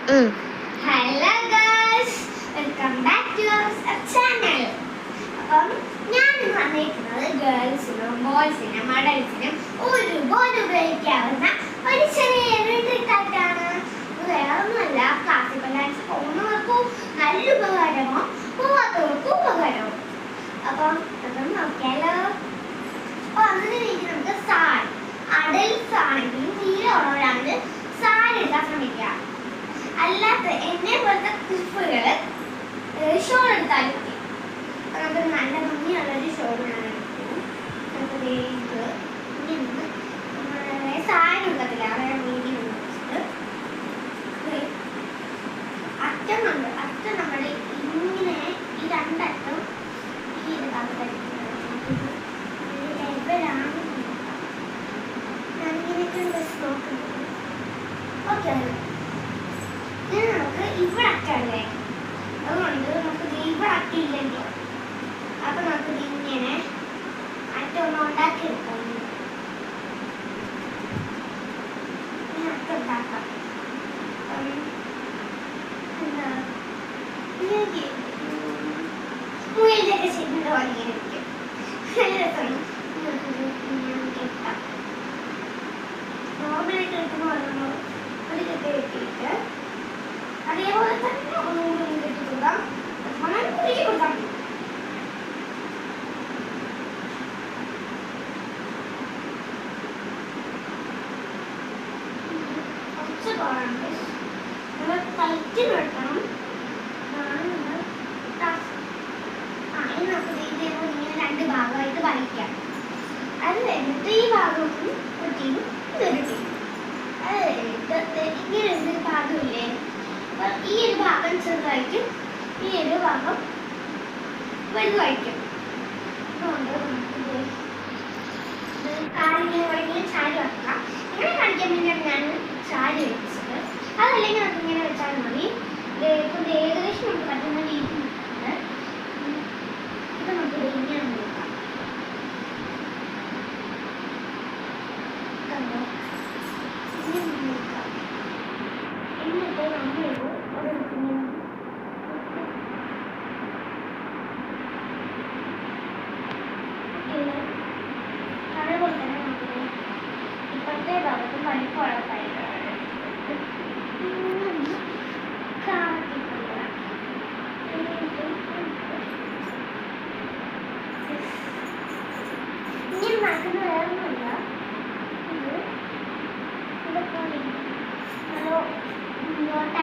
Hello guys, welcome back to our channel. അപ്പം ഞാൻ വന്നിരിക്കുന്നത് ഗേൾസിനും ബോയ്സിനും അഡൽസിനും ഒരുപോലെ ഉപയോഗിക്കാവുന്ന ഒരു ചെറിയൊരു ട്രിക്കായിട്ടാണ്. വേറൊന്നുമല്ല, ക്ലാസിക്കൽ ഡാൻസ് പോകുന്നവർക്കും നല്ല ഉപകാരമോ പോവാത്തവർക്കും ഉപകാരമോ. അപ്പം അതൊന്നും നോക്കിയാലോ. അപ്പോൾ അതിന് വേണ്ടി നമുക്ക് സാരി, അഡൽസ് ആണെങ്കിലും തീരെയുള്ളവരാണെങ്കിൽ സാരി എടുക്കാൻ ശ്രമിക്കുക. അല്ലാത്ത എന്നെ പോലത്തെ കുറിപ്പുകൾ ഷോൾ എടുത്താലും മതി. നമുക്ക് നല്ല ഭംഗിയുള്ളൊരു ഷോൾ ഞാൻ എടുക്കും. നമുക്ക് ഇങ്ങനെ സാരി എടുക്കത്തില്ല, വേറെ മീഡിയം വെച്ചിട്ട് അറ്റം നമ്മൾ ഇങ്ങനെ ഈ രണ്ടറ്റം ഈ എവിടെയാണ് ഞാനിങ്ങനെയൊക്കെ ഡ്രസ് നോക്കുന്നത്. ഓക്കെ, നമുക്ക് ഇവിടെ അറ്റല്ലേ, അതുകൊണ്ട് നമുക്ക് ഇവിടെ അറ്റില്ലെങ്കിൽ അപ്പൊ നമുക്ക് ഇങ്ങനെ അറ്റം ഒന്ന് ഉണ്ടാക്കി എടുക്കാം. അറ്റം ഉണ്ടാക്കാം. എന്താ മുയലിലൊക്കെ ചെയ്യുന്നത് പോലെ ഇരിക്കും. നല്ല രസമാണ്. കെട്ടാം. നോർമലായിട്ട് കിട്ടുമ്പോൾ ഒരു കെട്ട് കെട്ടിയിട്ട് അതേപോലെ തന്നെ ഒന്നുകൂടി കെട്ടി കൊടുക്കാം. വളരെ കുറുകി കൊടുക്കാം. കുറച്ച് പോകാറുണ്ട്. നമ്മൾ ടൈറ്റ് വെട്ടണം. ഇനി നമുക്ക് ഇതേപോലെ ഇങ്ങനെ രണ്ട് ഭാഗമായിട്ട് വലിക്കാം. അത് കഴിഞ്ഞിട്ട് ഈ ഭാഗം ഒരു ടീമും ഇതൊരു ടീം. അത് കഴിഞ്ഞിട്ട് ഇങ്ങനെ ഒരു ഭാഗമില്ലേ, ഈ ഒരു ഭാഗം ചെറുതായിരിക്കും, ഈ ഒരു ഭാഗം വലുതായിരിക്കും. കാലിങ്ങനെ എവിടെയെങ്കിലും ചാരി വെക്കാം. ഇങ്ങനെ കാണിക്കാൻ വേണ്ടിയാണ് ഞാൻ ചാരി വെച്ചത്. അതല്ലെങ്കിൽ നമുക്ക് ഇങ്ങനെ വെച്ചാൽ മതി. ഇപ്പം ഏകദേശം നമുക്ക് പറ്റുന്ന രീതി ഇത് നമുക്ക് ഇങ്ങനെ നോക്കാം. എന്നിട്ട് നമ്മൾ ഒരു